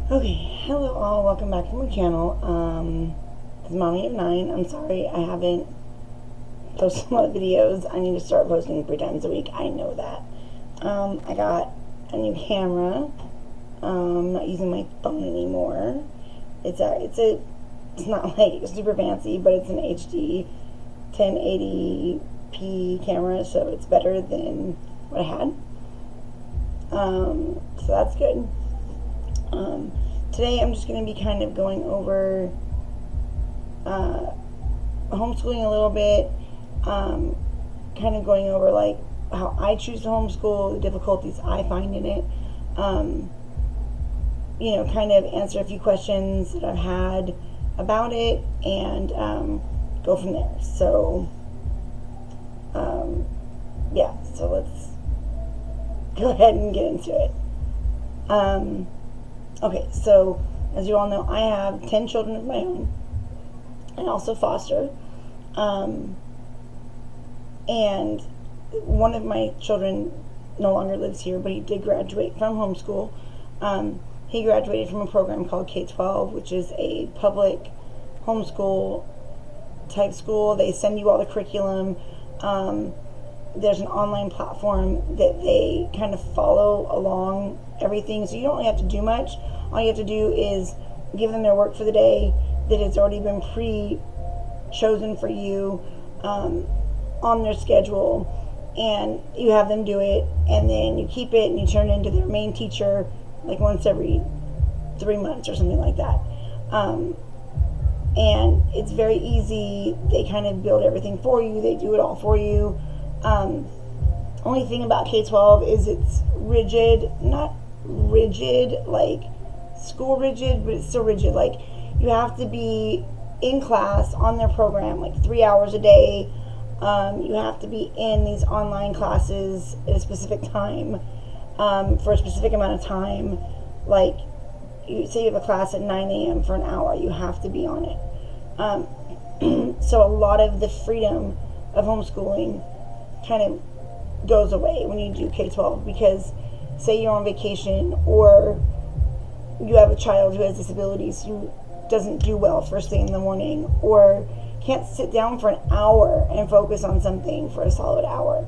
Okay, hello all, welcome back to my channel. It's Mommy of 9. I'm sorry I haven't posted a lot of videos. I need to start posting 3 times a week. I know that. I got a new camera. I'm not using my phone anymore. It's not like super fancy, but it's an HD 1080p camera, so it's better than what I had. So that's good. Today I'm just going to be kind of going over homeschooling a little bit, kind of going over like how I choose to homeschool, the difficulties I find in it, kind of answer a few questions that I've had about it, and go from there. So so let's go ahead and get into it. Okay, so as you all know, I have 10 children of my own. I also foster. And one of my children no longer lives here, but he did graduate from homeschool. He graduated from a program called K-12, which is a public homeschool type school. They send you all the curriculum. There's an online platform that they kind of follow along everything, so you don't really have to do much. All you have to do is give them their work for the day that has already been pre-chosen for you on their schedule, and you have them do it, and then you keep it and you turn it into their main teacher like once every 3 months or something like that. And it's very easy. They kind of build everything for you. They do it all for you. Only thing about K-12 is it's rigid, not rigid like school rigid, but it's still rigid. Like, you have to be in class on their program like 3 hours a day. You have to be in these online classes at a specific time, for a specific amount of time. Like, you say you have a class at 9 a.m. for an hour, you have to be on it. So a lot of the freedom of homeschooling kind of goes away when you do K-12, because say you're on vacation, or you have a child who has disabilities, who doesn't do well first thing in the morning, or can't sit down for an hour and focus on something for a solid hour.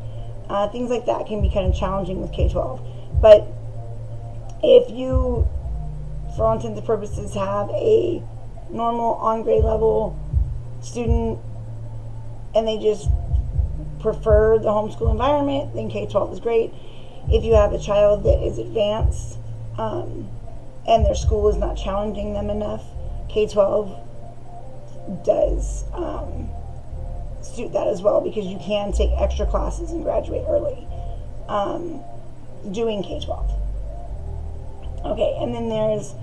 Things like that can be kind of challenging with K-12. But if you, for all intents and purposes, have a normal on grade level student and they just prefer the homeschool environment, then K-12 is great. If you have a child that is advanced and their school is not challenging them enough, K-12 does suit that as well, because you can take extra classes and graduate early doing K-12. Okay, and then there's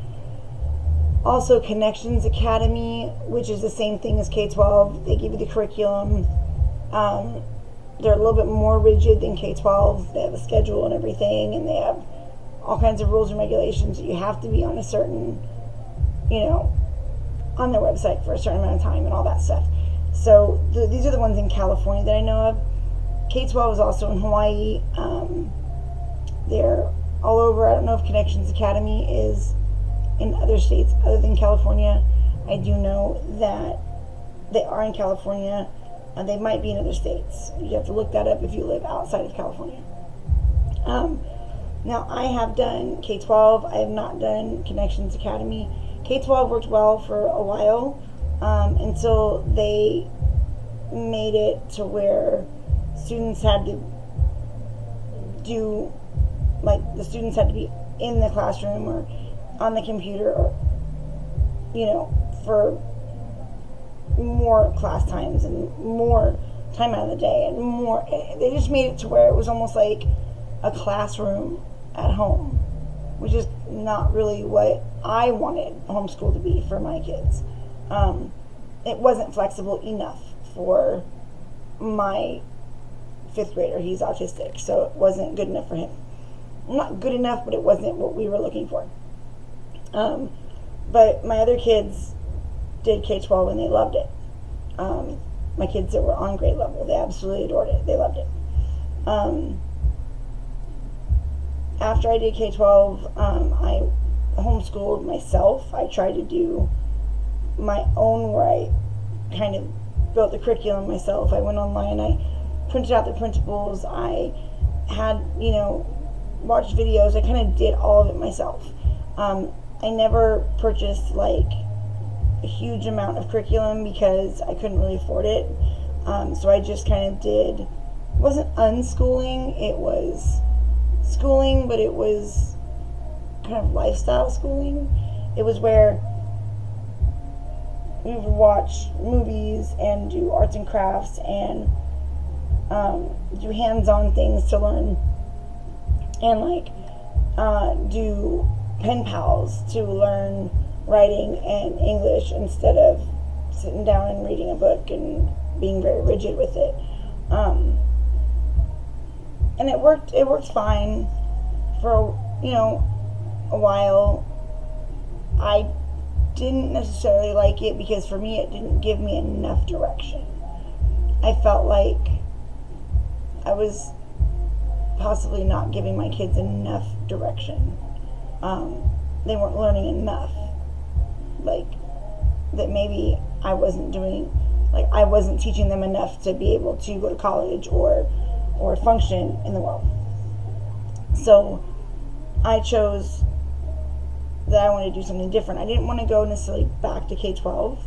also Connections Academy, which is the same thing as K-12. They give you the curriculum. They're a little bit more rigid than K-12. They have a schedule and everything, and they have all kinds of rules and regulations. You have to be on a certain, on their website for a certain amount of time and all that stuff. So these are the ones in California that I know of. K-12 is also in Hawaii. They're all over. I don't know if Connections Academy is in other states other than California. I do know that they are in California. They might be in other states. You have to look that up if you live outside of California. Now, I have done K-12. I have not done Connections Academy. K-12 worked well for a while until they made it to where students had to do, like, the students had to be in the classroom or on the computer, or, for more class times and more time out of the day, and more, they just made it to where it was almost like a classroom at home, which is not really what I wanted homeschool to be for my kids. It wasn't flexible enough for my 5th grader. He's autistic, so it wasn't good enough for him. Not good enough, but it wasn't what we were looking for. But my other kids did K-12 and they loved it. My kids that were on grade level, they absolutely adored it. They loved it. After I did K-12, I homeschooled myself. I tried to do my own, where I kind of built the curriculum myself. I went online, I printed out the printables, I had, watched videos. I kind of did all of it myself. I never purchased like a huge amount of curriculum because I couldn't really afford it. So I just kind of did, it wasn't unschooling, it was schooling, but it was kind of lifestyle schooling. It was where we would watch movies and do arts and crafts and do hands-on things to learn, and like do pen pals to learn writing and English instead of sitting down and reading a book and being very rigid with it. And it worked fine for a while. I didn't necessarily like it because for me it didn't give me enough direction. I felt like I was possibly not giving my kids enough direction. They weren't learning enough. Like, that maybe I wasn't teaching them enough to be able to go to college or function in the world. So I chose that I wanted to do something different. I didn't want to go necessarily back to K-12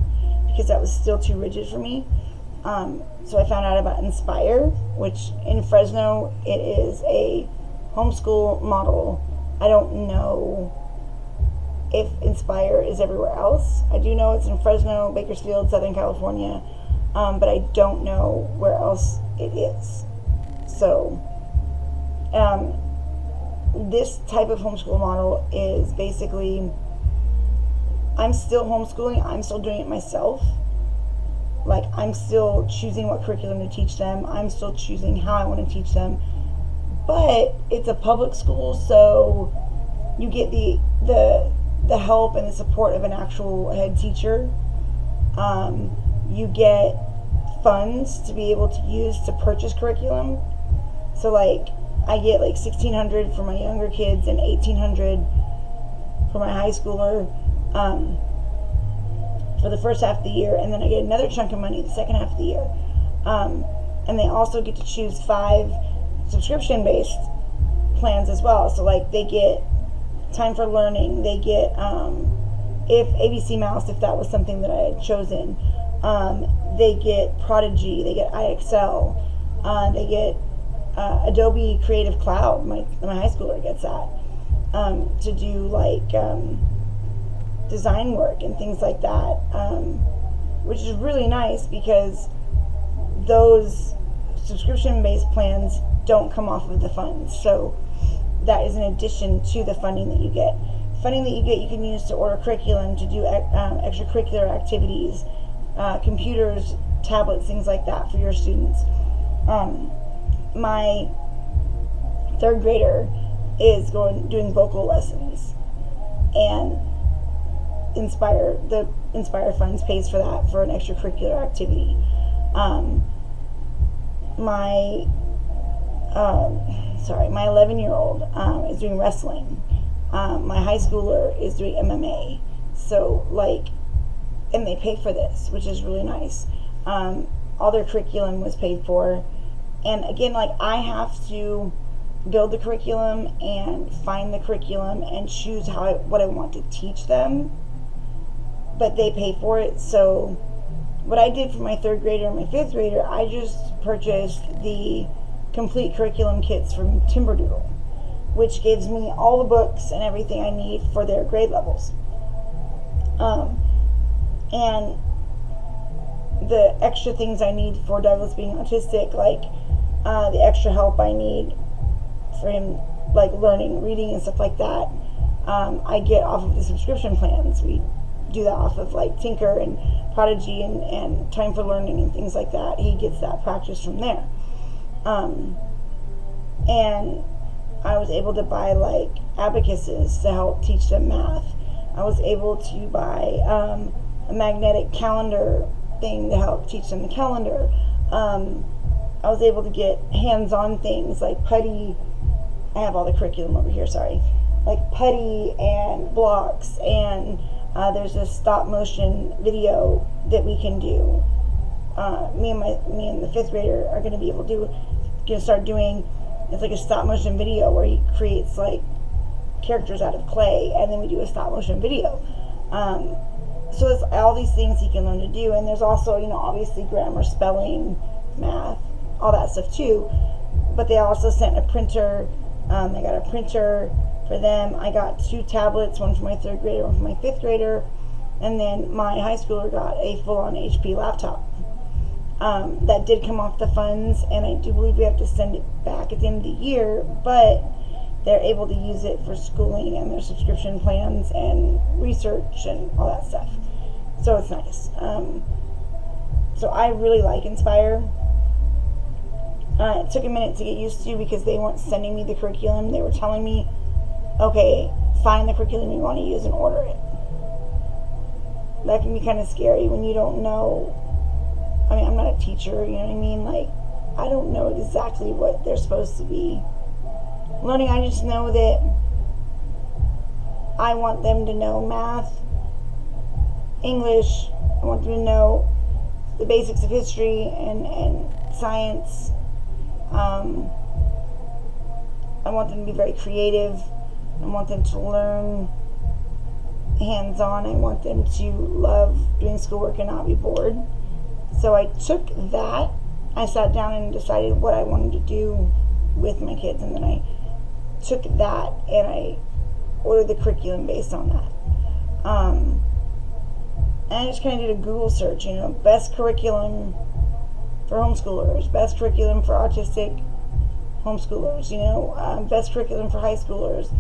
because that was still too rigid for me. So I found out about Inspire, which in Fresno, it is a homeschool model. I don't know if Inspire is everywhere else. I do know it's in Fresno, Bakersfield, Southern California, but I don't know where else it is. So this type of homeschool model is basically, I'm still homeschooling, I'm still doing it myself. Like, I'm still choosing what curriculum to teach them, I'm still choosing how I want to teach them, but it's a public school, so you get the help and the support of an actual head teacher. You get funds to be able to use to purchase curriculum. So like, I get like $1,600 for my younger kids and $1,800 for my high schooler for the first half of the year, and then I get another chunk of money the second half of the year. And they also get to choose 5 subscription-based plans as well. So like, they get Time for Learning, they get if ABC Mouse, if that was something that I had chosen, they get Prodigy, they get IXL, they get Adobe Creative Cloud. My high schooler gets that to do like design work and things like that, which is really nice because those subscription-based plans don't come off of the funds. So that is in addition to the funding that you get. Funding that you get, you can use to order curriculum, to do extracurricular activities, computers, tablets, things like that for your students. My 3rd grader is doing vocal lessons, and the Inspire Funds pays for that for an extracurricular activity. My 11-year-old is doing wrestling. My high schooler is doing MMA. So like, and they pay for this, which is really nice. All their curriculum was paid for. And again, like, I have to build the curriculum and find the curriculum and choose what I want to teach them, but they pay for it. So what I did for my 3rd grader and my 5th grader, I just purchased the complete curriculum kits from Timberdoodle, which gives me all the books and everything I need for their grade levels. And the extra things I need for Douglas being autistic, like the extra help I need for him, like learning, reading, and stuff like that, I get off of the subscription plans. We do that off of like Tinker and Prodigy and Time for Learning and things like that. He gets that practice from there. And I was able to buy like abacuses to help teach them math. I was able to buy a magnetic calendar thing to help teach them the calendar. I was able to get hands-on things like putty. I have all the curriculum over here, sorry. like putty and blocks, and there's a stop motion video that we can do. Me and the fifth grader are going to be able to start doing. It's like a stop motion video where he creates like characters out of clay, and then we do a stop motion video. So it's all these things he can learn to do, and there's also, obviously grammar, spelling, math, all that stuff too. But they also sent a printer. I got a printer for them. I got 2 tablets, one for my 3rd grader, one for my 5th grader, and then my high schooler got a full-on HP laptop. That did come off the funds, and I do believe we have to send it back at the end of the year, but they're able to use it for schooling and their subscription plans and research and all that stuff. So it's nice. So I really like Inspire. It took a minute to get used to because they weren't sending me the curriculum. They were telling me, okay, find the curriculum you want to use and order it. That can be kind of scary when you don't know. I mean, I'm not a teacher, you know what I mean? Like, I don't know exactly what they're supposed to be learning. I just know that I want them to know math, English. I want them to know the basics of history and science. I want them to be very creative. I want them to learn hands-on. I want them to love doing schoolwork and not be bored. So I took that. I sat down and decided what I wanted to do with my kids, and then I took that and I ordered the curriculum based on that. And I just kind of did a Google search, best curriculum for homeschoolers, best curriculum for autistic homeschoolers, best curriculum for high schoolers,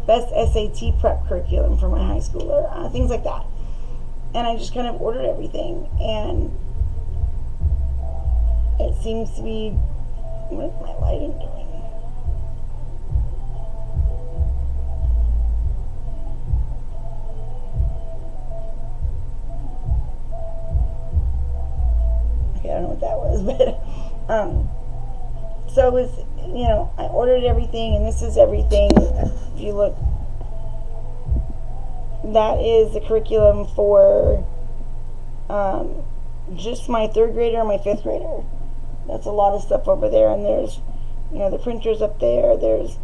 best SAT prep curriculum for my high schooler, things like that. And I just kind of ordered everything, and it seems to be, what is my lighting doing? Okay, I don't know what that was, but so it was, I ordered everything, and this is everything. If you look, that is the curriculum for just my 3rd grader and my 5th grader. That's a lot of stuff over there, and there's, the printers up there. There's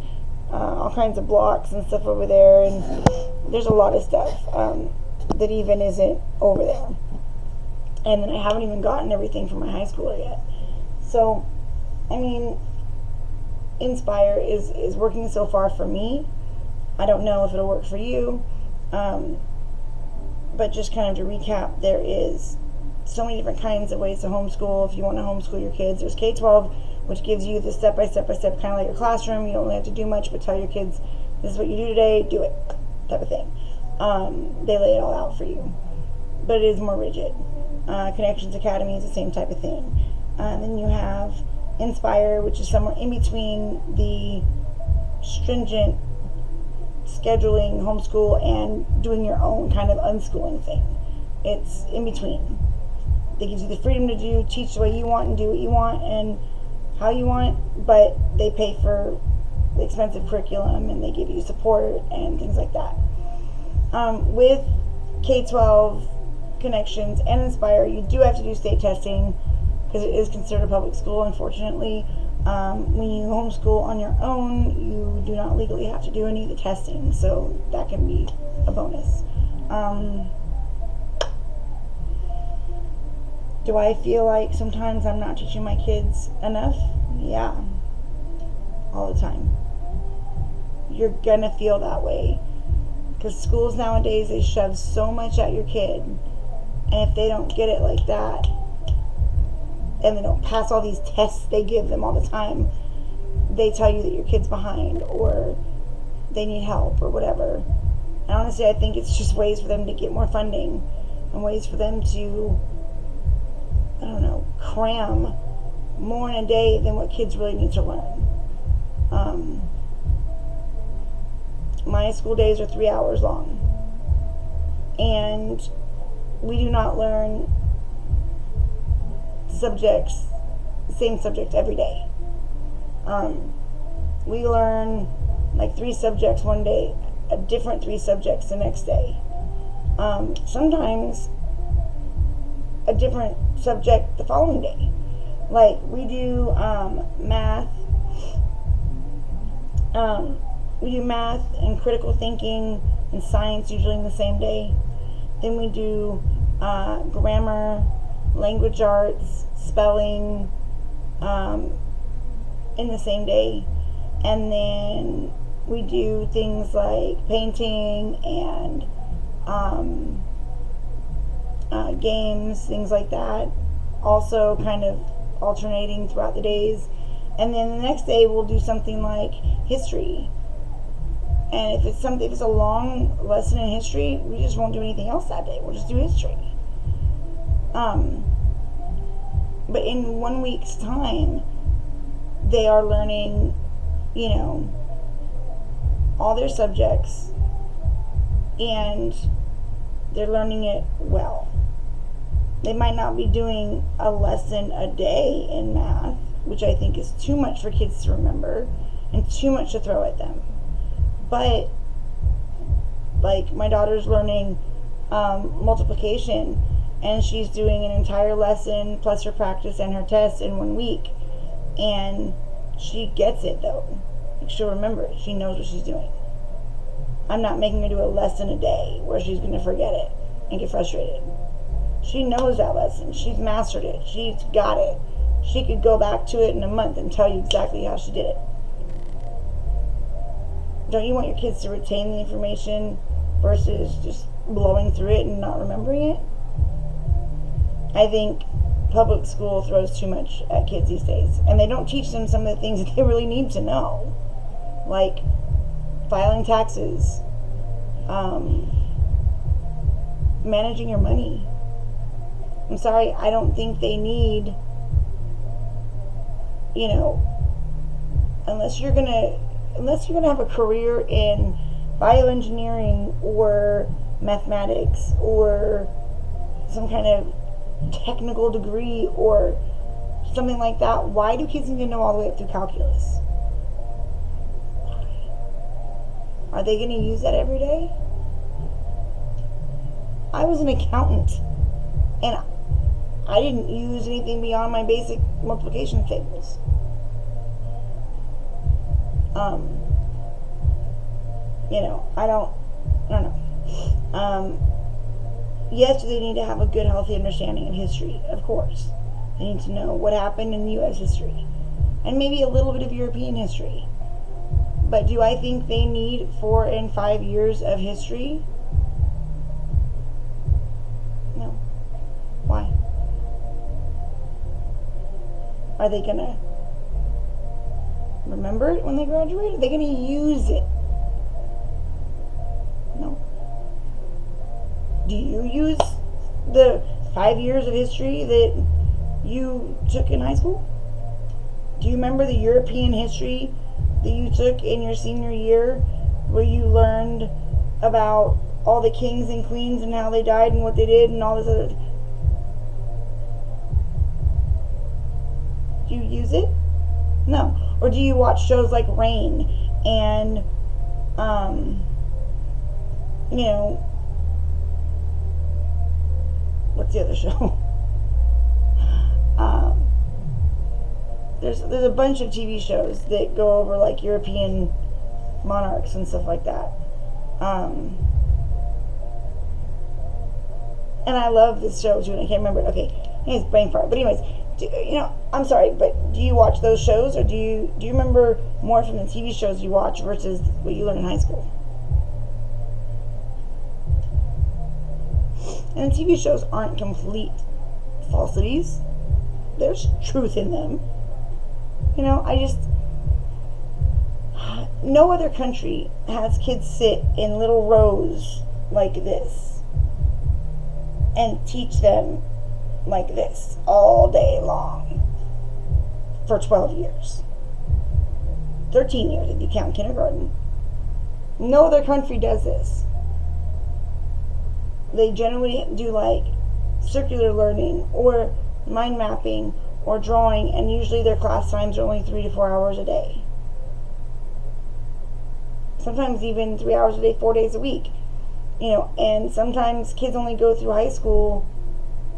all kinds of blocks and stuff over there, and there's a lot of stuff that even isn't over there. And then I haven't even gotten everything from my high schooler yet. So, I mean, Inspire is working so far for me. I don't know if it'll work for you. But just kind of to recap, there is so many different kinds of ways to homeschool. If you want to homeschool your kids, there's K-12, which gives you the step-by-step, kind of like your classroom. You don't really have to do much, but tell your kids, this is what you do today, do it, type of thing. They lay it all out for you. But it is more rigid. Connections Academy is the same type of thing. Then you have Inspire, which is somewhere in between the stringent scheduling homeschool and doing your own kind of unschooling thing. It's in between. They give you the freedom to teach the way you want and do what you want and how you want, but they pay for the expensive curriculum and they give you support and things like that. With K-12 Connections and Inspire, you do have to do state testing because it is considered a public school, unfortunately. When you homeschool on your own, you do not legally have to do any of the testing, so that can be a bonus. Do I feel like sometimes I'm not teaching my kids enough? Yeah, all the time. You're gonna feel that way because schools nowadays, they shove so much at your kid, and if they don't get it like that, and they don't pass all these tests they give them all the time, they tell you that your kid's behind or they need help or whatever. And honestly, I think it's just ways for them to get more funding and ways for them to, I don't know, cram more in a day than what kids really need to learn. My school days are 3 hours long, and we do not learn same subject every day. We learn like 3 subjects one day a different 3 subjects the next day. Sometimes a different subject the following day. Like, we do math. We do math and critical thinking and science usually in the same day. Then we do grammar, language arts, spelling in the same day. And then we do things like painting and games, things like that, also kind of alternating throughout the days. And then the next day we'll do something like history. And if it's a long lesson in history, we just won't do anything else that day. We'll just do history. But in 1 week's time, they are learning, all their subjects, and they're learning it well. They might not be doing a lesson a day in math, which I think is too much for kids to remember and too much to throw at them. But, like, my daughter's learning multiplication, and she's doing an entire lesson plus her practice and her tests in 1 week. And she gets it, though. Like, she'll remember it. She knows what she's doing. I'm not making her do a lesson a day where she's going to forget it and get frustrated. She knows that lesson. She's mastered it. She's got it. She could go back to it in a month and tell you exactly how she did it. Don't you want your kids to retain the information versus just blowing through it and not remembering it? I think public school throws too much at kids these days, and they don't teach them some of the things that they really need to know, like filing taxes, managing your money. I'm sorry, I don't think they need, unless you're gonna have a career in bioengineering or mathematics or some kind of technical degree or something like that. Why do kids need to know all the way up through calculus? Are they going to use that every day? I was an accountant, and I didn't use anything beyond my basic multiplication tables. I don't know. Yes, they need to have a good, healthy understanding of history, of course. They need to know what happened in U.S. history, and maybe a little bit of European history. But do I think they need 4 and 5 years of history? No. Why? Are they going to remember it when they graduate? Are they going to use it? No. Do you use the 5 years of history that you took in high school? Do you remember the European history that you took in your senior year, where you learned about all the kings and queens and how they died and what they did and all this other? Do you use it? No. Or do you watch shows like Rain and what's the other show? There's a bunch of TV shows that go over like European monarchs and stuff like that. And I love this show too, and I can't remember it. Okay, it's brain fart. But anyways, I'm sorry, but do you watch those shows, or do you remember more from the TV shows you watch versus what you learn in high school? And the TV shows aren't complete falsities. There's truth in them. No other country has kids sit in little rows like this and teach them like this all day long for 12 years. 13 years if you count kindergarten. No other country does this. They generally do like circular learning or mind mapping or drawing, and usually their class times are only 3 to 4 hours a day. sometimes even 3 hours a day, 4 days a week. And sometimes kids only go through high school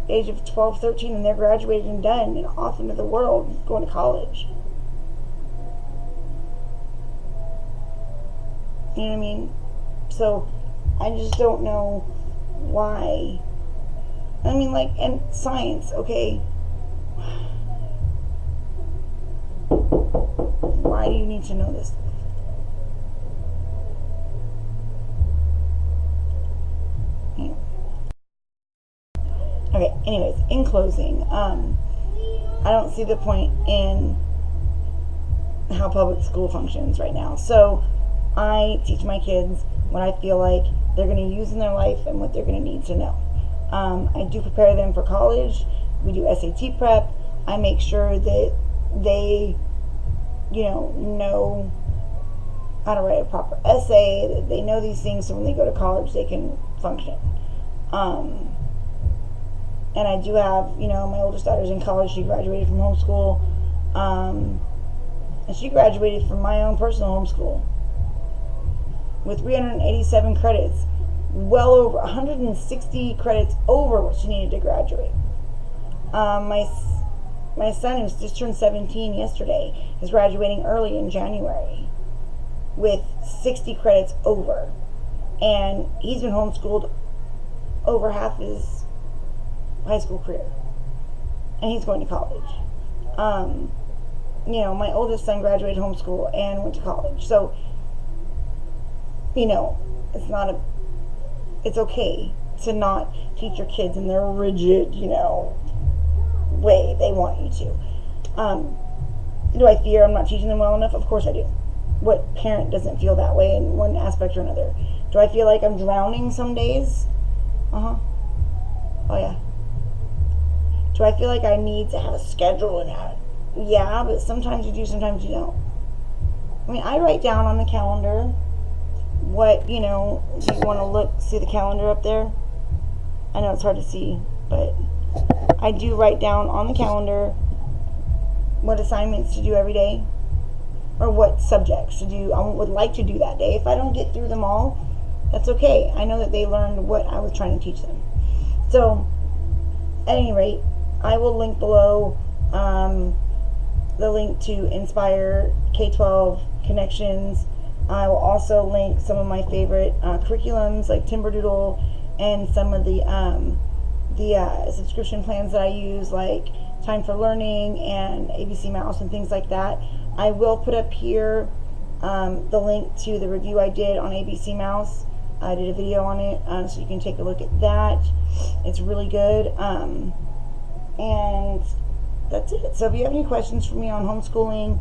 age of 12, 13, and they're graduated and done and off into the world going to college. You know what I mean? So I just don't know why. I mean, like, and science, okay. Why do you need to know this? Okay, anyways, in closing, I don't see the point in how public school functions right now. So I teach my kids what I feel like they're going to use in their life and what they're going to need to know. I do prepare them for college. We do SAT prep. I make sure that they, know how to write a proper essay, that they know these things so when they go to college they can function. And I do have, my oldest daughter's in college. She graduated from homeschool. And she graduated from my own personal homeschool with 387 credits, well over 160 credits over what she needed to graduate. My son, who's just turned 17 yesterday, is graduating early in January with 60 credits over. And he's been homeschooled over half his high school career. And he's going to college. My oldest son graduated homeschool and went to college. So, it's okay to not teach your kids in their rigid, way they want you to. Do I fear I'm not teaching them well enough? Of course I do. What parent doesn't feel that way in one aspect or another? Do I feel like I'm drowning some days? Oh yeah. Do I feel like I need to have a schedule and have? Yeah, but sometimes you do, sometimes you don't. I mean, I write down on the calendar what, if you want to look, see the calendar up there. I know it's hard to see, but I do write down on the calendar what assignments to do every day or what subjects to do. I would like to do that day. If I don't get through them all, that's okay. I know that they learned what I was trying to teach them. So, at any rate, I will link below the link to Inspire K-12 Connections. I will also link some of my favorite curriculums like Timberdoodle and some of the subscription plans that I use, like Time for Learning and ABC Mouse and things like that. I will put up here the link to the review I did on ABC Mouse. I did a video on it, so you can take a look at that. It's really good. And that's it. So if you have any questions for me on homeschooling,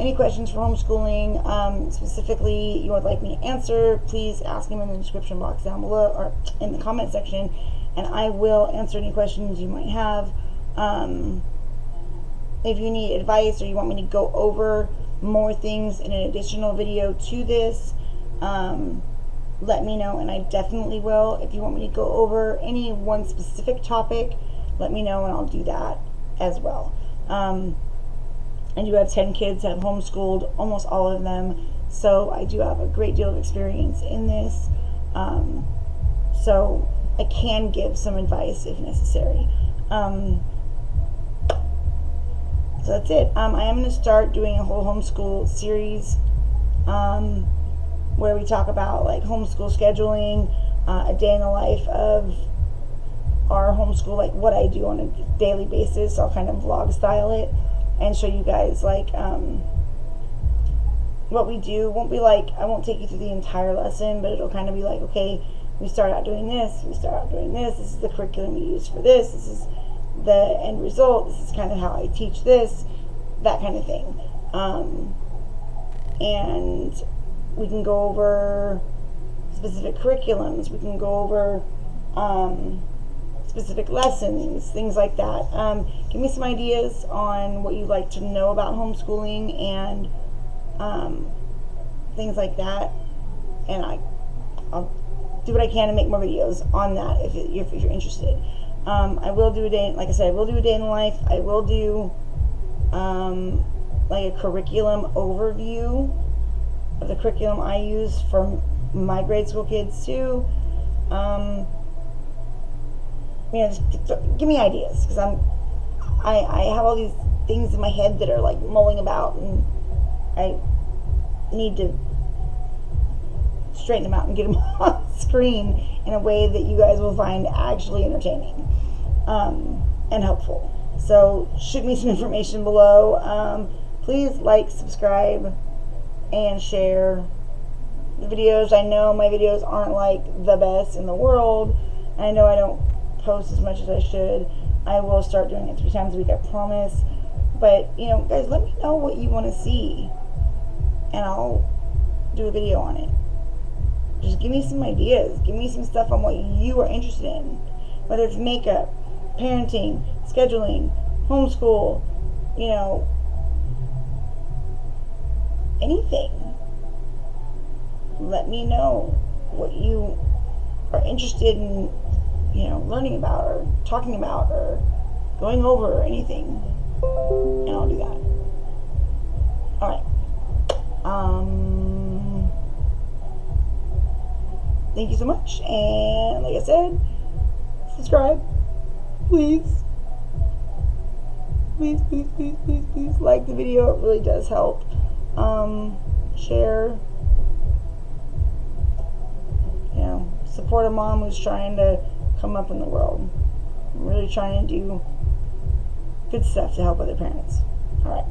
any questions for homeschooling, specifically you would like me to answer, please ask them in the description box down below or in the comment section, and I will answer any questions you might have. If you need advice or you want me to go over more things in an additional video to this, let me know, and I definitely will. If you want me to go over any one specific topic, let me know and I'll do that as well. I do have 10 kids, I've homeschooled almost all of them, so I do have a great deal of experience in this. So I can give some advice if necessary. So that's it. I am going to start doing a whole homeschool series where we talk about like homeschool scheduling, a day in the life of our homeschool, like what I do on a daily basis. So I'll kind of vlog style it and show you guys like what we do. Won't be like, I won't take you through the entire lesson, but it'll kind of be like, okay, we start out doing this, we start out doing this, this is the curriculum we use for this is the end result, this is kind of how I teach this, that kind of thing. And we can go over specific curriculums, we can go over specific lessons, things like that. Give me some ideas on what you'd like to know about homeschooling and things like that, and I'll do what I can to make more videos on that if you're interested. I will do a day, like I said, I will do a day in the life. I will do like a curriculum overview of the curriculum I use for my grade school kids too. Just give me ideas, because I have all these things in my head that are like mulling about, and I need to straighten them out and get them on screen in a way that you guys will find actually entertaining and helpful. So shoot me some information below. Please like, subscribe, and share the videos. I know my videos aren't like the best in the world. I know I don't post as much as I should. I will start doing it 3 times a week, I promise. But, guys, let me know what you want to see, and I'll do a video on it. Just give me some ideas. Give me some stuff on what you are interested in. Whether it's makeup, parenting, scheduling, homeschool, anything. Let me know what you are interested in, learning about or talking about or going over or anything. And I'll do that. Alright. Thank you so much. And like I said, subscribe. Please. Please, please, please, please, please like the video. It really does help. Share. Support a mom who's trying to come up in the world. I'm really trying to do good stuff to help other parents. Alright.